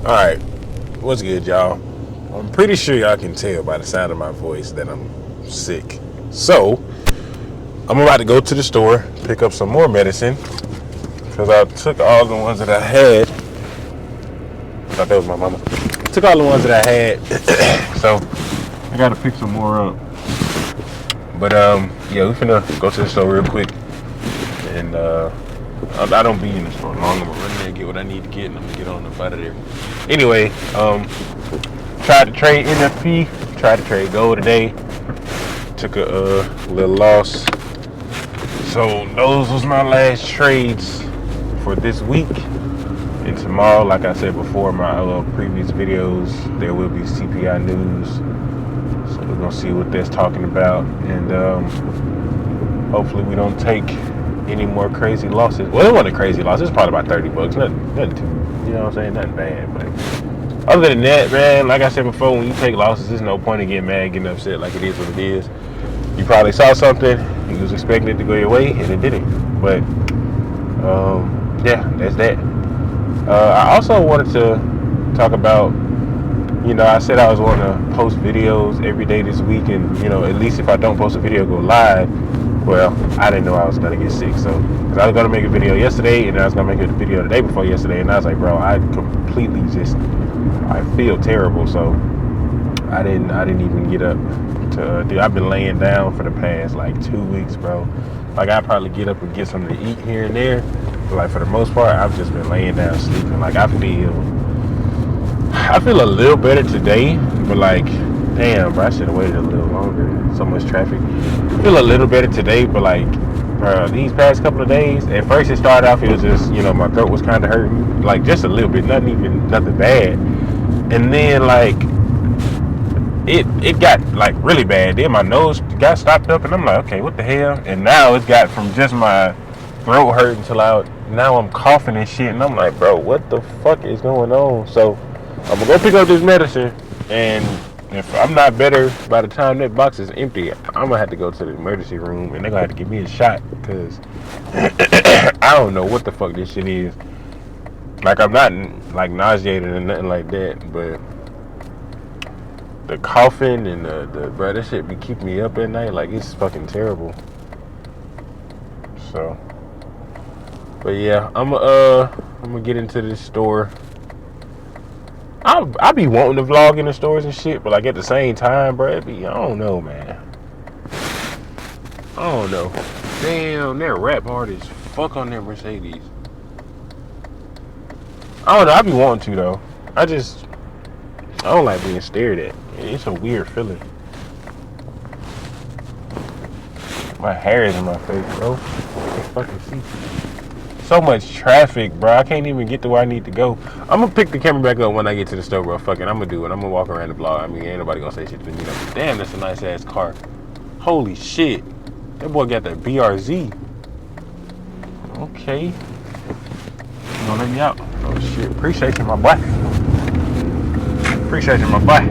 All right, what's good, y'all? I'm pretty sure y'all can tell by the sound of my voice that I'm sick. So, I'm about to go to the store, pick up some more medicine, because I took all the ones that I had. I thought that was my mama. Took all the ones that I had, so I gotta pick some more up. But, yeah, we finna go to the store real quick, and, I don't be in the store long. I'm gonna run there and get what I need to get, and I'm gonna get on up out of there. Anyway, tried to trade NFP, tried to trade gold today. Took a little loss. So those was my last trades for this week. And tomorrow, like I said before in my previous videos, there will be CPI news. So we're gonna see what that's talking about, and hopefully we don't take any more crazy losses. Well, it wasn't a crazy loss. It's probably about $30. Nothing too, you know what I'm saying? Nothing bad, but. Other than that, man, like I said before, when you take losses, there's no point in getting mad, getting upset. Like, it is what it is. You probably saw something, you was expecting it to go your way, and it didn't. But yeah, that's that. I also wanted to talk about, I said I was going to post videos every day this week, and at least if I don't post a video, go live. Well, I didn't know I was gonna get sick, so because I was gonna make a video yesterday, and I was gonna make a video the day before yesterday, and I was like, bro, I feel terrible, so I didn't even get up to do. I've been laying down for the past like 2 weeks, bro. Like, I probably get up and get something to eat here and there, but like for the most part, I've just been laying down sleeping. Like, I feel a little better today, but like, damn, bro, I should have waited a little longer. So much traffic. I feel a little better today, but like, bro, these past couple of days, at first it started off, it was just, my throat was kind of hurting, like just a little bit, nothing bad. And then like, it got like really bad. Then my nose got stopped up, and I'm like, okay, what the hell? And now it's got from just my throat hurting now I'm coughing and shit, and I'm like, bro, what the fuck is going on? So I'm gonna go pick up this medicine, and if I'm not better by the time that box is empty, I'm gonna have to go to the emergency room, and they're gonna have to give me a shot, because I don't know what the fuck this shit is. Like, I'm not like nauseated or nothing like that, but the coughing and the bro, that shit be keeping me up at night. Like, it's fucking terrible. So, but yeah, I'm gonna get into this store. I be wanting to vlog in the stores and shit, but like at the same time, bro, I don't know, man. I don't know. Damn, they're rap hard as fuck on their Mercedes. I don't know. I be wanting to though. I don't like being stared at. It's a weird feeling. My hair is in my face, bro. I can't fucking see. So much traffic, bro. I can't even get to where I need to go. I'm gonna pick the camera back up when I get to the store, bro. Fuck it, I'm gonna do it. I'm gonna walk around the block. I mean, ain't nobody gonna say shit to me. Damn, that's a nice ass car. Holy shit. That boy got that BRZ. Okay. You gonna let me out? Oh shit. Appreciate you, my boy. Appreciate you, my boy.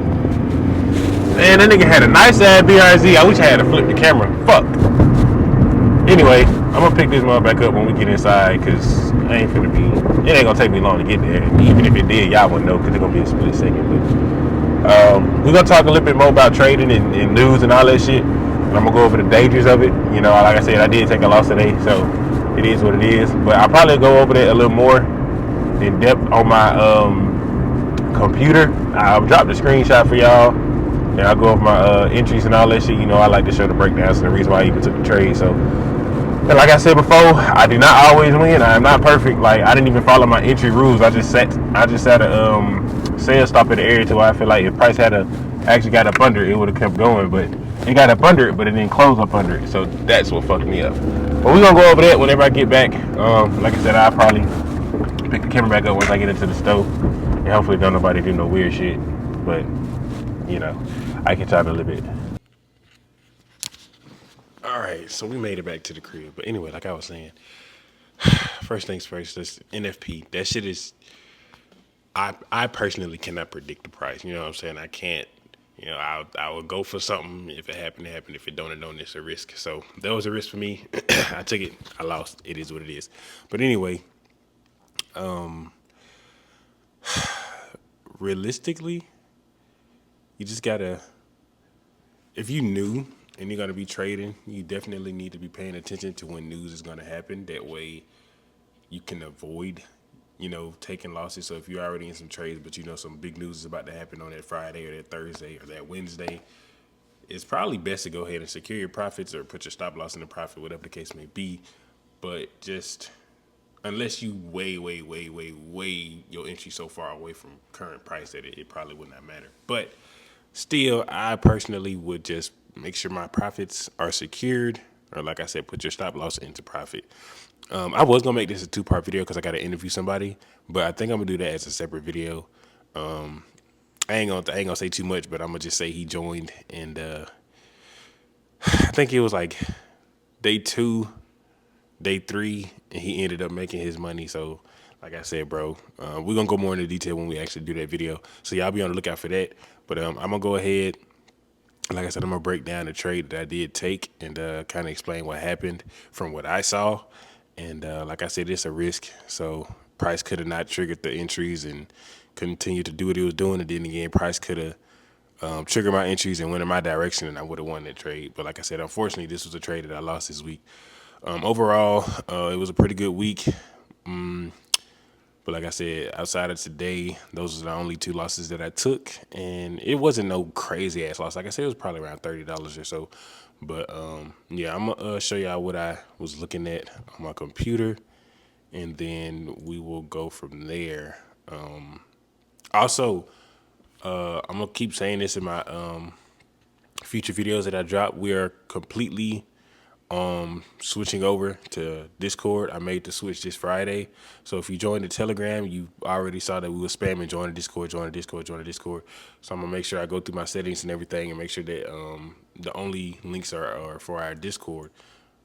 Man, that nigga had a nice ass BRZ. I wish I had to flip the camera. Fuck. Anyway, I'm gonna pick this one back up when we get inside, cause it ain't gonna take me long to get there. And even if it did, y'all wouldn't know, cause it's gonna be a split second. But we're gonna talk a little bit more about trading and news and all that shit. And I'm gonna go over the dangers of it. Like I said, I did take a loss today, so it is what it is. But I'll probably go over that a little more in depth on my computer. I'll drop the screenshot for y'all, and I'll go over my entries and all that shit. I like to show the breakdowns and the reason why I even took the trade. So, and like I said before, I do not always win. I am not perfect. Like, I didn't even follow my entry rules. I just set a sale stop at the area to where I feel like if price had actually got up under it, it would have kept going. But it got up under it, but it didn't close up under it. So that's what fucked me up. But we're gonna go over that whenever I get back. Like I said, I'll probably pick the camera back up once I get into the stove, and hopefully don't nobody do no weird shit. But I can try a little bit. All right, so we made it back to the crib. But anyway, like I was saying, first things first, this NFP. That shit is. I personally cannot predict the price. You know what I'm saying? I can't. I would go for something. If it happened, it happened. If it don't, it don't. It's a risk. So that was a risk for me. I took it. I lost. It is what it is. But anyway, realistically, you just gotta, if you new and you're gonna be trading, you definitely need to be paying attention to when news is gonna happen. That way you can avoid, taking losses. So if you're already in some trades, but some big news is about to happen on that Friday or that Thursday or that Wednesday, it's probably best to go ahead and secure your profits or put your stop loss in the profit, whatever the case may be. But just unless you way your entry so far away from current price that it probably would not matter. But still, I personally would just make sure my profits are secured, or like I said, put your stop loss into profit. I was gonna make this a 2-part video because I got to interview somebody, but I think I'm gonna do that as a separate video. I ain't gonna say too much, but I'm gonna just say he joined, and I think it was like day 2, day 3, and he ended up making his money. So, like I said, bro, we're gonna go more into detail when we actually do that video. So y'all be on the lookout for that. But I'm gonna go ahead. Like I said, I'm gonna break down the trade that I did take and kind of explain what happened from what I saw. And like I said, it's a risk. So price could have not triggered the entries and continued to do what he was doing. And then again, price could have triggered my entries and went in my direction, and I would have won that trade. But like I said, unfortunately, this was a trade that I lost this week. Overall, it was a pretty good week. But like I said, outside of today, those are the only 2 losses that I took, and it wasn't no crazy ass loss. Like I said, it was probably around $30 or so. But yeah, I'm gonna show y'all what I was looking at on my computer, and then we will go from there. Also, I'm gonna keep saying this in my future videos that I drop. We are completely switching over to Discord. I made the switch this Friday. So if you joined the Telegram, you already saw that we were spamming join the Discord, join the Discord, join the Discord. So I'm gonna make sure I go through my settings and everything and make sure that the only links are for our Discord.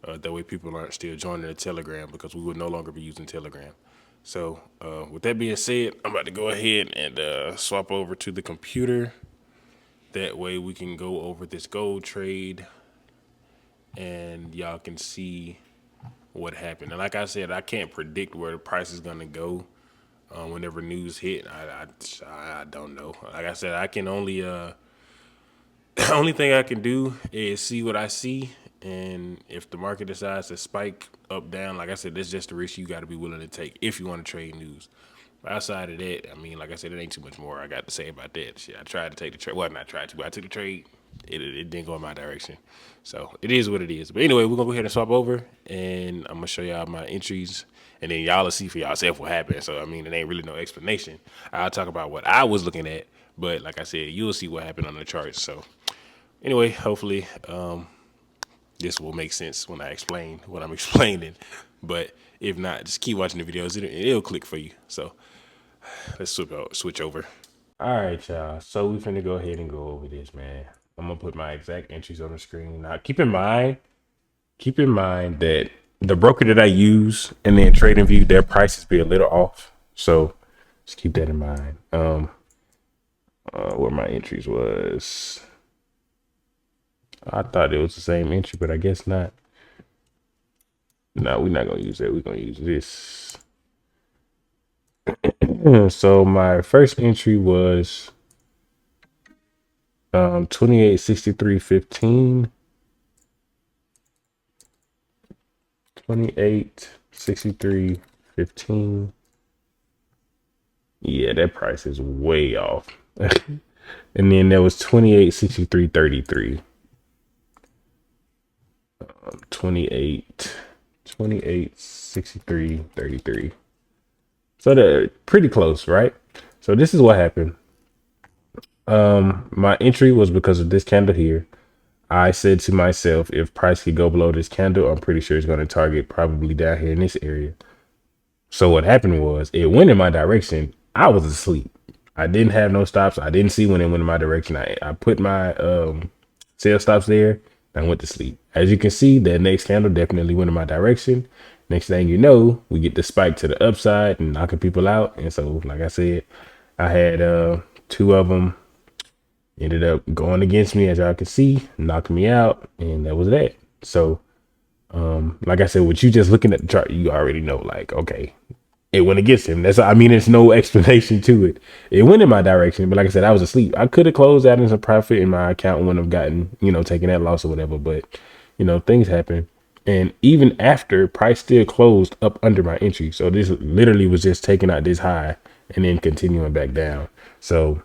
That way people aren't still joining the Telegram, because we will no longer be using Telegram. So with that being said, I'm about to go ahead and swap over to the computer. That way we can go over this gold trade and y'all can see what happened. And like I said, I can't predict where the price is gonna go whenever news hit. I don't know. Like I said, I can only the only thing I can do is see what I see, and if the market decides to spike up, down, like I said, that's just the risk you got to be willing to take if you want to trade news. But outside of that, I mean, like I said, it ain't too much more I got to say about that. Shit, I tried to take the trade. Well, not tried to, but I took the trade. It didn't go in my direction. So it is what it is. But anyway, we're going to go ahead and swap over, and I'm going to show y'all my entries, and then y'all will see for yourself what happened. So, I mean, it ain't really no explanation. I'll talk about what I was looking at, but like I said, you'll see what happened on the charts. So anyway, hopefully this will make sense when I explain what I'm explaining. But if not, just keep watching the videos. It'll click for you. So let's switch over. All right, y'all. So we finna go ahead and go over this, man. I'm gonna put my exact entries on the screen. Now, keep in mind that the broker that I use and then TradingView, their prices be a little off. So just keep that in mind. Where my entries was. I thought it was the same entry, but I guess not. No, we're not gonna use that. We're gonna use this. So my first entry was 28.63.15. 28.63.15. Yeah, that price is way off. And then there was 28.63.33. 28.63.33. So they're pretty close, right? So this is what happened. My entry was because of this candle here. I said to myself, if price could go below this candle, I'm pretty sure it's going to target probably down here in this area. So what happened was it went in my direction. I was asleep. I didn't have no stops. I didn't see when it went in my direction. I put my sell stops there. I went to sleep. As you can see, that next candle definitely went in my direction. Next thing you know, we get the spike to the upside and knocking people out. And so, like I said, I had 2 of them ended up going against me, as y'all can see, knocked me out, and that was that. So, like I said, with you just looking at the chart, you already know, like, okay, it went against him. I mean, there's no explanation to it. It went in my direction, but like I said, I was asleep. I could have closed out in some profit, and my account wouldn't have gotten, taking that loss or whatever. But things happen. And even after, price still closed up under my entry. So this literally was just taking out this high and then continuing back down. So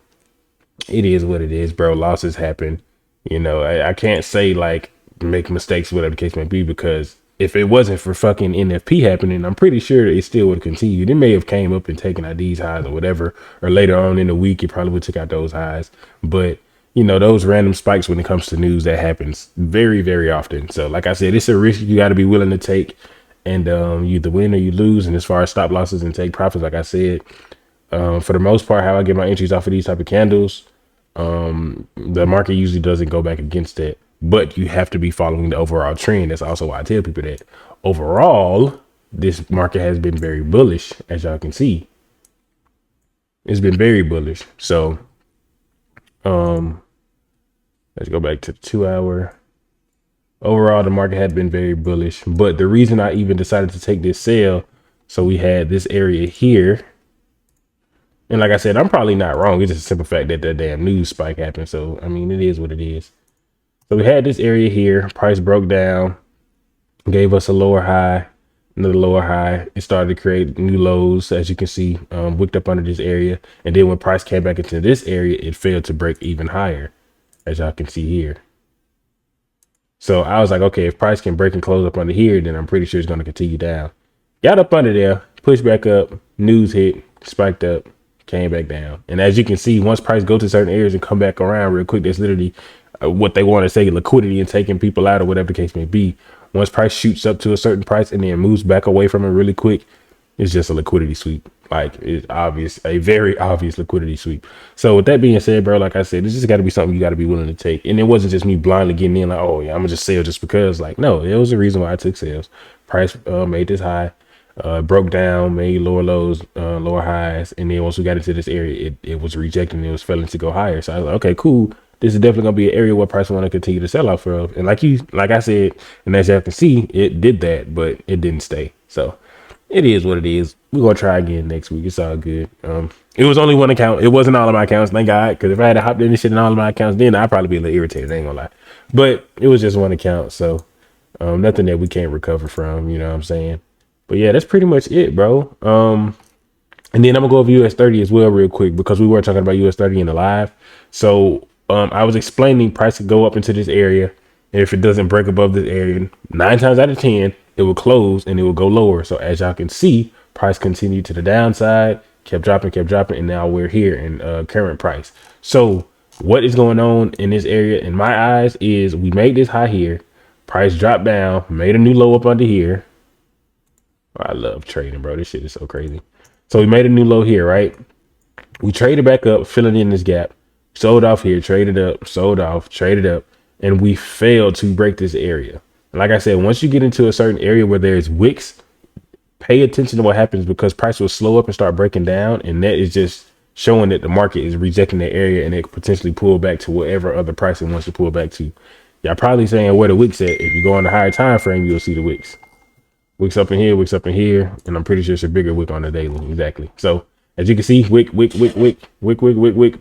it is what it is, bro. Losses happen. I can't say like make mistakes, whatever the case may be, because if it wasn't for fucking NFP happening, I'm pretty sure it still would have continued. It may have came up and taken out these highs or whatever, or later on in the week, it probably would took out those highs. But those random spikes when it comes to news, that happens very, very often. So like I said, it's a risk you got to be willing to take, and you either win or you lose. And as far as stop losses and take profits, like I said, for the most part, how I get my entries off of these type of candles, the market usually doesn't go back against it, but you have to be following the overall trend. That's also why I tell people that overall, this market has been very bullish. As y'all can see, it's been very bullish. So, let's go back to the 2 hour. Overall, the market had been very bullish, but the reason I even decided to take this sale, so we had this area here. And like I said, I'm probably not wrong. It's just a simple fact that that damn news spike happened. So, I mean, it is what it is. So we had this area here. Price broke down, gave us a lower high, another lower high. It started to create new lows, as you can see, wicked up under this area. And then when price came back into this area, it failed to break even higher, as y'all can see here. So I was like, okay, if price can break and close up under here, then I'm pretty sure it's going to continue down. Got up under there, pushed back up, news hit, spiked up, came back down. And as you can see, once price go to certain areas and come back around real quick, that's literally what they want to say, liquidity and taking people out or whatever the case may be. Once price shoots up to a certain price and then moves back away from it really quick, it's just a liquidity sweep. Like, it's obvious, a very obvious liquidity sweep. So with that being said, bro, like I said, this just got to be something you got to be willing to take. And it wasn't just me blindly getting in like, oh yeah, I'm gonna just sell just because. Like, no, it was a reason why I took sales. Price made this high, broke down, made lower lows, lower highs, and then once we got into this area, it was rejecting. It was failing to go higher. So I was like, okay, cool. This is definitely gonna be an area where price want to continue to sell off of. And like I said, and as you can see, it did that, but it didn't stay. So it is what it is. We're gonna try again next week. It's all good. It was only one account. It wasn't all of my accounts, thank God. Because if I had to hop in this shit in all of my accounts, then I'd probably be a little irritated. I ain't gonna lie. But it was just one account, so nothing that we can't recover from. You know what I'm saying? But yeah, that's pretty much it, bro. And then I'm gonna go over US30 as well real quick, because we were talking about US30 in the live. So I was explaining price could go up into this area, and if it doesn't break above this area, 9 times out of 10, it will close and it will go lower. So as y'all can see, price continued to the downside, kept dropping, and now we're here in current price. So what is going on in this area in my eyes is we made this high here, price dropped down, made a new low up under here. Oh, I love trading, bro. This shit is so crazy. So we made a new low here, right? We traded back up, filling in this gap, sold off here, traded up, sold off, traded up, and we failed to break this area. And like I said, once you get into a certain area where there's wicks, pay attention to what happens, because price will slow up and start breaking down, and that is just showing that the market is rejecting the area and it could potentially pull back to whatever other price it wants to pull back to. Y'all probably saying where the wicks at. If you go on the higher time frame, you'll see the wicks. Wicks up in here, wicks up in here, and I'm pretty sure it's a bigger wick on the daily. Exactly. So as you can see, wick,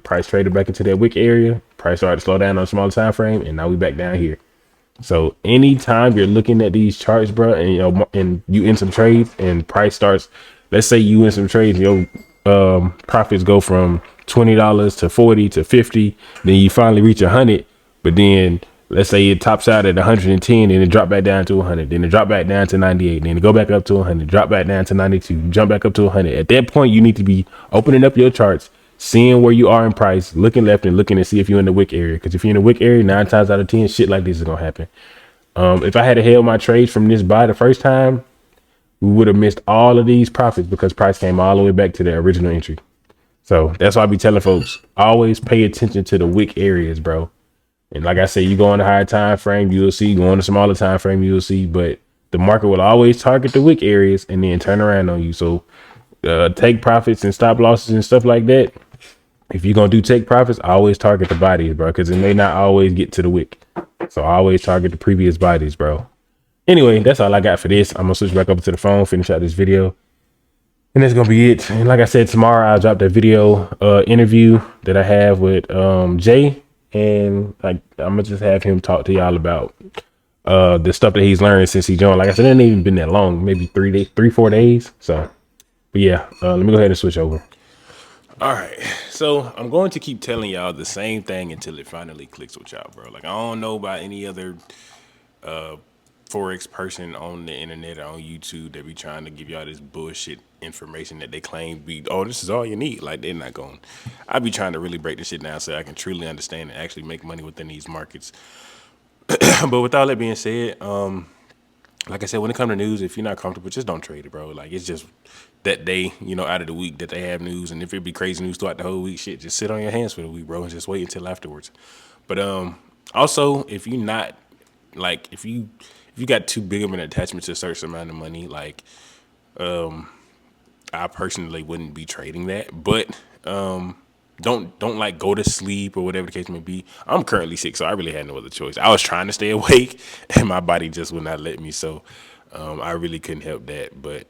price traded back into that wick area. Price started to slow down on a smaller time frame, and now we back down here. So anytime you're looking at these charts, bro, and and you in some trades and price starts, let's say you in some trades, your profits go from $20 to 40 to 50, then you finally reach 100, but then let's say it tops out at 110 and it drop back down to 100, then it drop back down to 98, then it go back up to 100, drop back down to 92, jump back up to 100. At that point, you need to be opening up your charts, seeing where you are in price, looking left and looking to see if you're in the wick area. Because if you're in the wick area, 9 times out of 10, shit like this is gonna happen. If I had held my trades from this buy the first time, we would have missed all of these profits because price came all the way back to the original entry. So that's why I be telling folks, always pay attention to the wick areas, bro. And like I said, you go on the higher time frame, you'll see. Go on the smaller time frame, you'll see. But the market will always target the wick areas and then turn around on you. So take profits and stop losses and stuff like that. If you're going to do take profits, always target the bodies, bro, because it may not always get to the wick. So always target the previous bodies, bro. Anyway, that's all I got for this. I'm going to switch back over to the phone, finish out this video. And that's gonna be it. And like I said, tomorrow I'll drop the video interview that I have with Jay, and like I'm gonna just have him talk to y'all about the stuff that he's learned since he joined. Like I said, it ain't even been that long, maybe 3 days, 3, 4 days. So, but yeah, let me go ahead and switch over. All right, so I'm going to keep telling y'all the same thing until it finally clicks with y'all, bro. Like I don't know about any other Forex person on the internet or on YouTube that be trying to give y'all this bullshit information that they claim be, oh, this is all you need. Like they're not going. I be trying to really break this shit down so I can truly understand and actually make money within these markets. But with all that being said, like I said, when it comes to news, if you're not comfortable, just don't trade it, bro. Like it's just that day, out of the week that they have news, and if it be crazy news throughout the whole week, shit, just sit on your hands for the week, bro, and just wait until afterwards. But also, if you're not like if you got too big of an attachment to a certain amount of money, like I personally wouldn't be trading that. But don't like go to sleep or whatever the case may be. I'm currently sick, so I really had no other choice. I was trying to stay awake, and my body just would not let me. So I really couldn't help that. But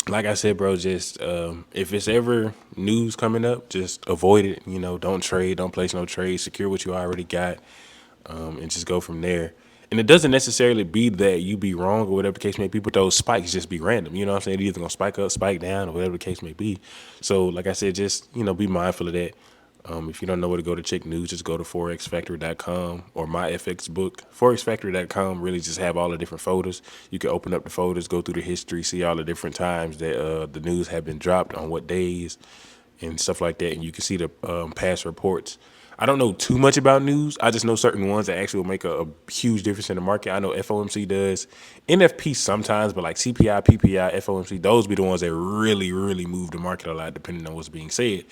like I said, bro, just if it's ever news coming up, just avoid it. Don't trade, don't place no trade, secure what you already got, and just go from there. And it doesn't necessarily be that you be wrong or whatever the case may be, but those spikes just be random. You know what I'm saying? They're either gonna spike up, spike down, or whatever the case may be. So, like I said, just be mindful of that. If you don't know where to go to check news, just go to forexfactory.com or my FX book. Forexfactory.com really just have all the different folders. You can open up the folders, go through the history, see all the different times that the news have been dropped on what days and stuff like that. And you can see the past reports. I don't know too much about news. I just know certain ones that actually will make a huge difference in the market. I know FOMC does, NFP sometimes, but like CPI, PPI, FOMC, those be the ones that really, really move the market a lot depending on what's being said.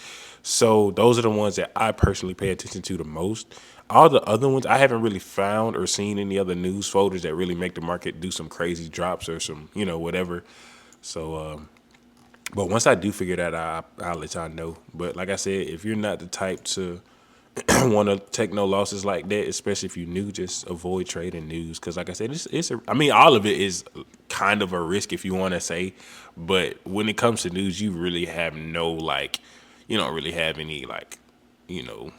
So those are the ones that I personally pay attention to the most. All the other ones, I haven't really found or seen any other news folders that really make the market do some crazy drops or some, whatever. So, but once I do figure that out, I'll let y'all know. But like I said, if you're not the type to want to take no losses like that, especially if you're new, just avoid trading news. Because like I said, I mean, all of it is kind of a risk if you want to say, but when it comes to news, you really have no, like, you don't really have any, like, you know,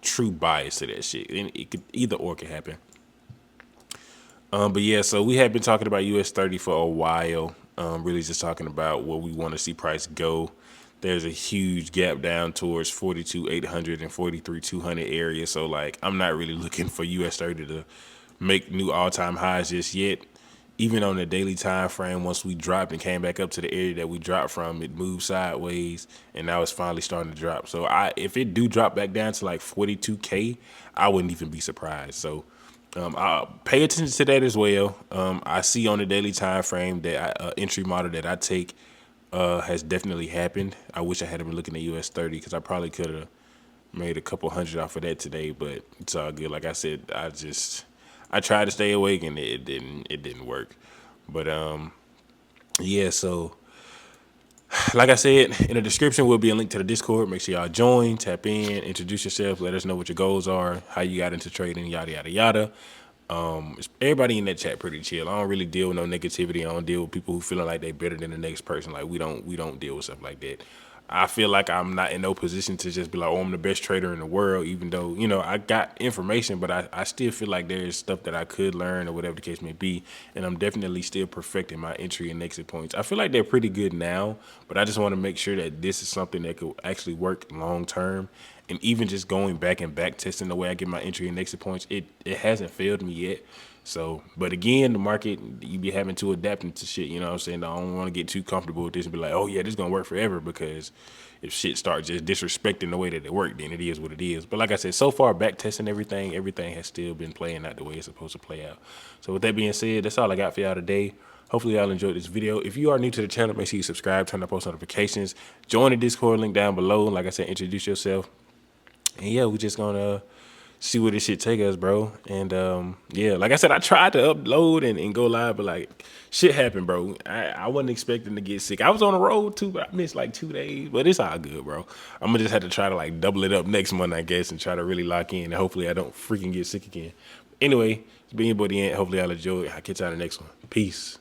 true bias to that shit. And it could either or can happen. But yeah, so we have been talking about US 30 for a while. Really just talking about where we want to see price go. There's a huge gap down towards 42,800 and 43,200 area. So like, I'm not really looking for US 30 to make new all-time highs just yet. Even on the daily time frame, once we dropped and came back up to the area that we dropped from, it moved sideways, and now it's finally starting to drop. So if it do drop back down to like 42K, I wouldn't even be surprised. So I'll pay attention to that as well. I see on the daily time frame that entry model that I take has definitely happened. I wish I had been looking at US 30 because I probably could have made a couple hundred off of that today, but it's all good. Like I said, I tried to stay awake and it didn't work. But yeah, so like I said, in the description will be a link to the Discord. Make sure y'all join, tap in, introduce yourself, let us know what your goals are, how you got into trading, yada yada yada. Everybody in that chat pretty chill. I don't really deal with no negativity. I don't deal with people who feeling like they better than the next person. Like we don't deal with stuff like that. I feel like I'm not in no position to just be like, oh, I'm the best trader in the world, even though, I got information, but I still feel like there's stuff that I could learn or whatever the case may be. And I'm definitely still perfecting my entry and exit points. I feel like they're pretty good now, but I just want to make sure that this is something that could actually work long term. And even just going back and back testing the way I get my entry and exit points, it hasn't failed me yet. So, but again, the market, you be having to adapt into shit, you know what I'm saying? I don't want to get too comfortable with this and be like, oh yeah, this is going to work forever, because if shit starts just disrespecting the way that it worked, then it is what it is. But like I said, so far back testing everything has still been playing out the way it's supposed to play out. So with that being said, that's all I got for y'all today. Hopefully y'all enjoyed this video. If you are new to the channel, make sure you subscribe, turn on post notifications, join the Discord link down below. Like I said, introduce yourself. And yeah, we just gonna see where this shit take us, bro. And yeah, like I said, I tried to upload and go live, but like shit happened, bro. I wasn't expecting to get sick. I was on the road too, but I missed like 2 days. But it's all good, bro. I'm gonna just have to try to like double it up next month, I guess, and try to really lock in. And hopefully I don't freaking get sick again. Anyway, it's been your boy, the Ant. Hopefully I'll enjoy it. I'll catch y'all in the next one. Peace.